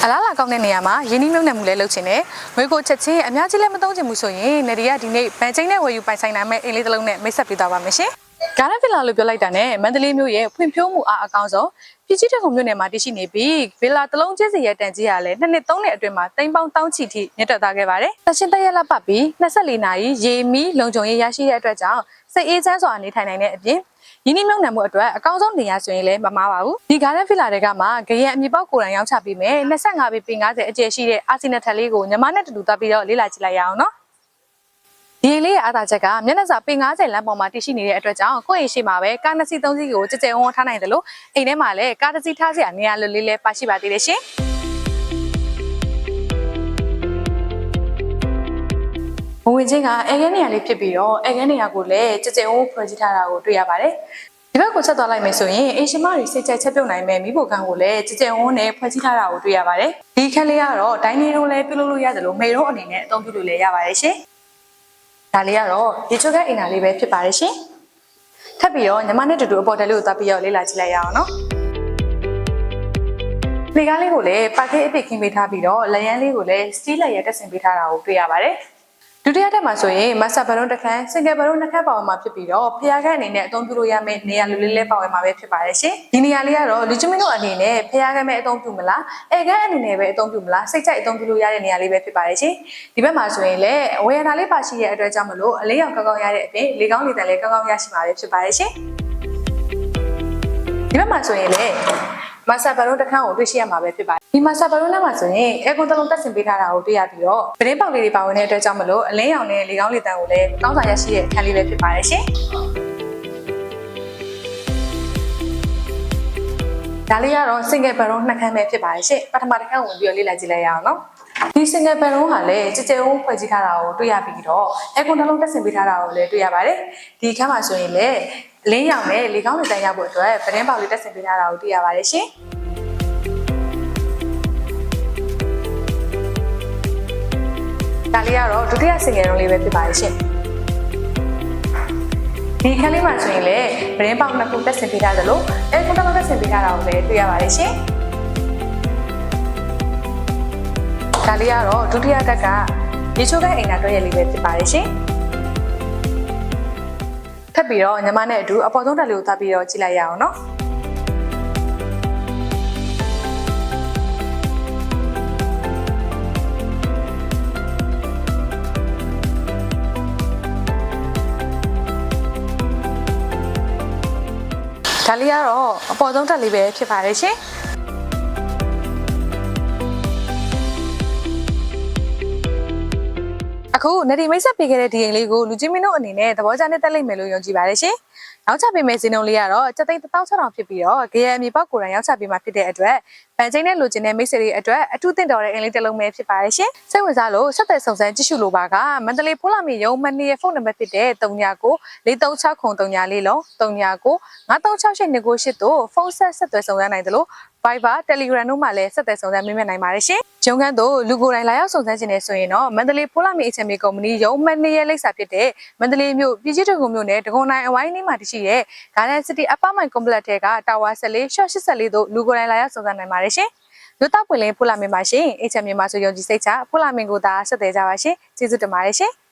အလားလာကောင်းတဲ့နေရာမှာရင်းနှီးမြှုပ်နှံမှုလည်းလုပ်ချင်တယ်။ငွေကိုချက်ချင်းအများကြီးလည်းမသုံးချင်ဘူးဆိုရင်နေဒီကဒီနေ့ဘဏ်ချင်းနဲ့ဝယ်ယူပိုင်ဆိုင်နိုင်မဲ့အိမ်လေးတစ်လုံးနဲ့မိတ်ဆက်ပေးသွားပါမယ်ရှင်။ဂါရန်ဗီလာလို့ပြောလိုက်တာနဲ့မန္တလေးမြို့ရဲ့ဖွံ့ဖြိုးမှုအားအကောင်းဆုံးပြည်ကြီးတကုံမြို့နယ်မှာတည်ရှိနေပြီးဗီလာတစ်လုံးချင်းစီရဲ့တန်ကြီးကလည်းနှစ်နှစ်သုံးနှစ်အတွင်းမှာတိမ်ပေါင်းတောင်းချီထိမြင့်တက်သွားခဲ့ပါတယ်။တရှင်တက်ရက်လက်ပတ်ပြီး24နာရီရေမီလုံခြုံရေးရရှိတဲ့အတွက်ကြောင့်စိတ်အေးချမ်းစွာနေထိုင်နိုင်တဲ့အပြင်ရင်းနှီးမြှုပ်နှံမှုအတွက်အကောင်းဆုံးနေရာဆိုရင်လည်းမမှားပါဘူးဒီဂါရန်ဗီလာတွေကမှဂရန်အမြေပေါက်ကိုယ်တိုင်ရောက်ချပေးမယ်25ပေ50အကျယ်ရှိတဲ့အာစီနက်ထက်လေးကိုညီမနဲ့တူတူသွားပြီးတော့လေ့လာကြည့်လိုက်ရအောင်နော်ဒီလေးရဲ့အားသာချက်ကမျက်နှာစာပေ50လမ်းပေါ်မှာတည်ရှိနေတဲ့အတွက်ကြောင့်ကိုယ့်ရဲ့ရှိမှာပဲကား2စီး3စီးကိုကြကြဝန်းထားနိုင်တယ်လို့အိမ်ထဲမှာလည်းကားတစ်စီးထားစရာနေရာလေးလည်းပါရှိပါသေးတယ်ရှင်ဘဝင်ချင်းကအဲခဲနေရာလေးဖြစ်ပြီးတော့အဲခဲနေရာကိုလည်းကြကြဝန်းဖွဲ့စည်းထားတာကိုတွေ့ရပါတယ်ဒီဘက်ကိုဆက်သွားလိုက်မယ်ဆိုရင်အေရှင်မတွေစိတ်ကြိုက်ချက်ပြုတ်နိုင်မဲ့မိဖို့ကံကိုလည်းကြကြဝန်းနဲ့ဖွဲ့စည်းထားတာကိုတွေ့ရပါတယ်ဒီခက်လေးကတော့ဒိုင်းနေတော့လည်းပြုလုပ်လို့ရတယ်လို့မေတော့အနေနဲ့အသုံးပြုလို့လည်းရပါတယ်ရှင်ဒါလေးကတော့ရေချိုးကအိမ်နာလေးပဲဖြစ်ပါတယ်ရှင်ထပ်ပြီးတော့ညီမနဲ့တူတူအပေါ်တယ်လေးကိုသွားပြီးတော့လေ့လာကြည့်လိုက်ရအောင်နော်လေကားလေးကိုလည်းပါကေးအပစ်ခင်းပေးထားပြီးတော့လက်ရန်လေးကိုလည်းစတီးလက်ရတက်ဆင်ပေးထားတာကိုတွေ့ရပါတယ်ဒုတိယတက်မှာဆိုရင်မတ်ဆာဘလုံးတစ်ခန်းစင်ကယ်ဘလုံးနှစ်ခန်းပါဝင်မှာဖြစ်ပြီးတော့ဖျားခန်းအနေနဲ့အသုံးပြုလို့ရမယ့်နေရာလိုလေးလေးပါဝင်မှာပဲဖြစ်ပါတယ်ရှင်ဒီနေရာလေးကတော့လူချင်းမင်းတို့အနေနဲ့ဖျားခန်းမဲ့အသုံးပြုမလားအဲခန်းအနေနဲ့ပဲအသုံးပြုမလားစိတ်ကြိုက်အသုံးပြုလို့ရတဲ့နေရာလေးပဲဖြစ်ပါတယ်ရှင်ဒီဘက်မှာဆိုရင်လည်းဝေယနာလေးပါရှိတဲ့အတွက်ကြောင့်မလို့အလေးရောင်ကောင်းကောင်းရတဲ့အပြင်လေကောင်းလေတန်လည်းကောင်းကောင်းရရှိမှာပဲဖြစ်ပါတယ်ရှင်ဒီဘက်မှာဆိုရင်လည်းမဆာဘလုံးတစ်ခန်းကိုတွေ့ရှိရမှာပဲဖြစ်ပါတယ်ဒီမဆာဘလုံးထဲမှာဆိုရင်အဲကွန်တလုံးတက်ဆင်ပေးထားတာကိုတွေ့ရပြီးတော့ပရင်းပေါက်လေးတွေပါဝင်တဲ့အတွက်ကြောင့်မလို့အလင်းရောင်နဲ့လေကောင်းလေတန်ကိုလည်းကောင်းစွာရရှိတဲ့အခန်းလေးပဲဖြစ်ပါတယ်ရှင်ဒါလေးကတော့ single bedroom နှစ်ခန်းပဲဖြစ်ပါတယ်ရှင်ပထမတစ်ခန်းဝင်ပြီးတော့လေ့လာကြည့်လိုက်ရအောင်နော်ဒီ single bedroom ဟာလည်းကြကြဝန်းဖွဲ့စည်းထားတာကိုတွေ့ရပြီးတော့အဲကွန်တလုံးတက်ဆင်ပေးထားတာကိုလည်းတွေ့ရပါတယ်ဒီအခန်းမှာဆိုရင်လည်းလင်းရောင်နဲ့လေကောင်းလေတန်ရဖို့အတွက်ပရင်းပေါက်လေးတက်ဆင်ပေးထားတာကိုတွေ့ရပါတယ်ရှင်ဒါလေးကတော့ဒုတိယ single room လေးပဲဖြစ်ပါတယ်ရှင်ဒီခန်းလေးမှာဆိုရင်လည်းပရင်းပေါက်နှစ်ခုတက်ဆင်ပေးထားသလိုအဲကွန်တလုံးတက်ဆင်ပေးထားတာကိုလည်းတွေ့ရပါတယ်ရှင်ဒါလေးကတော့ဒုတိယတက်ကရေချိုးကအိမ်နာတွဲရလေးပဲဖြစ်ပါတယ်ရှင်ထပ်ပြီးတော့ညီမနဲ့အတူအပေါ်ဆုံးတက်လေးကိုသွားပြီးတော့ကြည့်လိုက်ရအောင်နော်ဒါလေးကတော့အပေါ်ဆုံးတက်လေးပဲဖြစ်ပါတယ်ရှင်အခုနေဒီမိတ်ဆက်ပေးခဲ့တဲ့ဒီအိမ်လေးကိုလူချင်းမင်းတို့အနေနဲ့သဘောကျနဲ့တက်လိမ့်မယ်လို့ယုံကြည်ပါတယ်ရှင်။နောက်ချပေးမယ့်ဈေးနှုန်းလေးကတော့7,600ဖြစ်ပြီးတော့ဂရန်အမြေပေါက်ကိုယ်တိုင်ရောက်ချပေးမှာဖြစ်တဲ့အတွက်ဗန်ချင်းနဲ့လူချင်းနဲ့မိတ်ဆွေတွေအတွက်အထူးသင့်တော်တဲ့အိမ်လေးတစ်လုံးပဲဖြစ်ပါတယ်ရှင်။စိတ်ဝင်စားလို့ဆက်သက်ဆောင်စမ်းကြည့်ရှုလိုပါကမန္တလေးဖိုးလာမီရုံမန်နီရဲ့ဖုန်းနံပါတ်ဖြစ်တဲ့3993360334လုံး3993368998တို့ဖုန်းဆက်သွယ်ဆောင်စမ်းနိုင်တယ်လို့Viber Telegram တို့မှာလည်းဆက်သွယ်ဆောင်စမ်းမေးမြန်းနိုင်ပါတယ်ရှင်။ဂျုံခန်းတို့လူကိုယ်တိုင်လာရောက်ဆောင်စမ်းခြင်းနဲ့ဆိုရင်တော့မန္တလေးဖိုးလာမီအချမ်းမီကုမ္ပဏီရုံမန်နီရဲ့လိပ်စာဖြစ်တဲ့မန္တလေးမြို့ပြည်ကြီးတကုံမြို့နယ်ဒဂုံနိုင်အဝိုင်းနီးမှာတရှိတဲ့ Garden City Apartment Complex ထဲက Tower 14/84တို့လူကိုယ်တိုင်လာရောက်ဆောင်စမ်းနိုင်ပါတယ်ရှင်။မြို့တောက်ပွင့်လင်းဖိုးလာမီမှာရှင်အချမ်းမီမှာဆိုယုံကြည်စိတ်ချဖိုးလာမီကိုသာဆက်သွယ်ကြပါရှင်။ကျေးဇူးတင်ပါတယ်ရှင်။